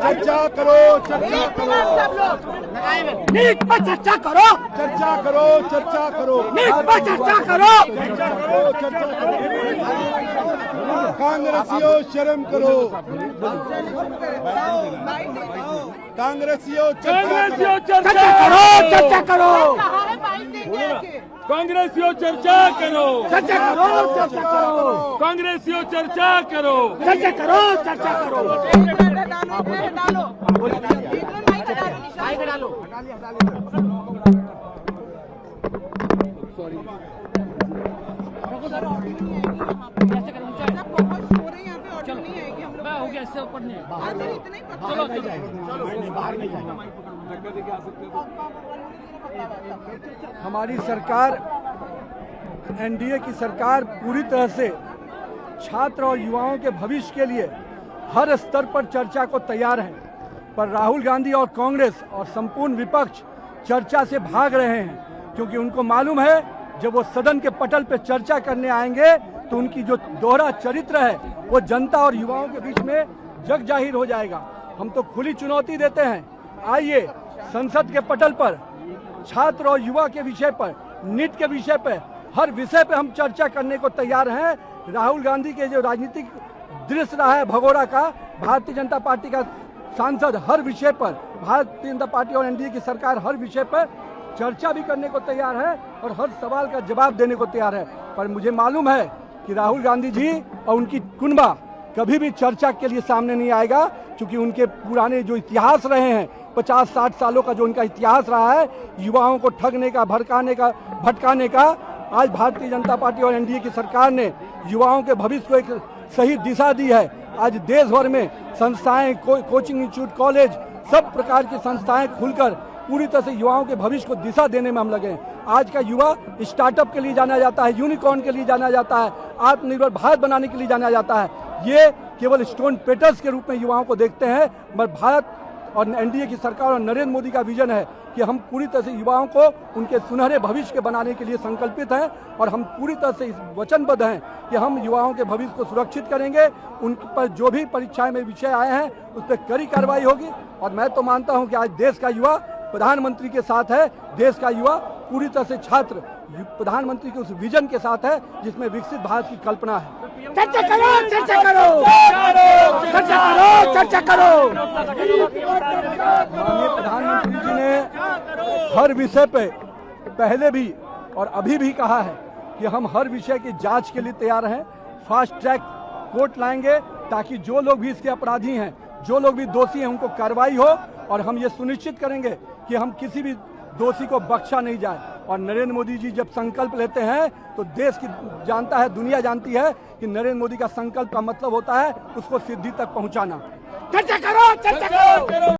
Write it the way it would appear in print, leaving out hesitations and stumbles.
चर्चा करो, चर्चा करो, नीट पर चर्चा करो, चर्चा करो, चर्चा करो, नीट पर चर्चा करो, चर्चा करो, चर्चा करो। कांग्रेसियों शर्म करो, कांग्रेसियों चर्चा करो, चर्चा करो, कांग्रेसियों चर्चा करो, चर्चा करो, चर्चा करो, कांग्रेसियों चर्चा करो, चर्चा करो, चर्चा करो। हमारी सरकार एनडीए की सरकार पूरी तरह से छात्र और युवाओं के भविष्य के लिए हर स्तर पर चर्चा को तैयार है, पर राहुल गांधी और कांग्रेस और संपूर्ण विपक्ष चर्चा से भाग रहे हैं, क्योंकि उनको मालूम है जब वो सदन के पटल पर चर्चा करने आएंगे तो उनकी जो दोहरा चरित्र है वो जनता और युवाओं के बीच में जग जाहिर हो जाएगा। हम तो खुली चुनौती देते हैं, आइए संसद के पटल पर छात्र और युवा के विषय पर, नीट के विषय पर, हर विषय पर हम चर्चा करने को तैयार हैं। राहुल गांधी के जो राजनीतिक दृश्य रहा है भगोड़ा का, भारतीय जनता पार्टी का सांसद हर विषय पर, भारतीय जनता पार्टी और एनडीए की सरकार हर विषय पर चर्चा भी करने को तैयार है और हर सवाल का जवाब देने को तैयार है। पर मुझे मालूम है कि राहुल गांधी जी और उनकी कुनबा कभी भी चर्चा के लिए सामने नहीं आएगा, क्योंकि उनके पुराने जो इतिहास रहे हैं 50-60 सालों का जो उनका इतिहास रहा है युवाओं को ठगने का, भटकाने का, आज भारतीय जनता पार्टी और एनडीए की सरकार ने युवाओं के भविष्य को एक सही दिशा दी है। आज देश भर में संस्थाएं, कोचिंग इंस्टीट्यूट, कॉलेज, सब प्रकार की संस्थाएं खुलकर पूरी तरह से युवाओं के भविष्य को दिशा देने में हम लगे हैं। आज का युवा स्टार्टअप के लिए जाना जाता है, यूनिकॉर्न के लिए जाना जाता है, आत्मनिर्भर भारत बनाने के लिए जाना जाता है। ये केवल स्टोन पेटर्स के रूप में युवाओं को देखते हैं, पर भारत और एनडीए की सरकार और नरेंद्र मोदी का विजन है कि हम पूरी तरह से युवाओं को उनके सुनहरे भविष्य के बनाने के लिए संकल्पित हैं और हम पूरी तरह से वचनबद्ध हैं कि हम युवाओं के भविष्य को सुरक्षित करेंगे। उन पर जो भी परीक्षाएं में विषय आए हैं उस पर कड़ी कार्रवाई होगी और मैं तो मानता हूं कि आज देश का युवा प्रधानमंत्री के साथ है, देश का युवा पूरी तरह से छात्र प्रधानमंत्री के उस विजन के साथ है जिसमें विकसित भारत की कल्पना है। चर्चा करो, चर्चा करो, चर्चा करो, चर्चा करो। माननीय प्रधानमंत्री जी ने हर विषय पे पहले भी और अभी भी कहा है कि हम हर विषय की जांच के लिए तैयार हैं। फास्ट ट्रैक कोर्ट लाएंगे ताकि जो लोग भी इसके अपराधी हैं, जो लोग भी दोषी हैं, उनको कार्रवाई हो और हम ये सुनिश्चित करेंगे कि हम किसी भी दोषी को बख्शा नहीं जाए। और नरेंद्र मोदी जी जब संकल्प लेते हैं तो देश की जानता है, दुनिया जानती है कि नरेंद्र मोदी का संकल्प का मतलब होता है उसको सिद्धि तक पहुंचाना। चर्चा करो, चर्चा करो।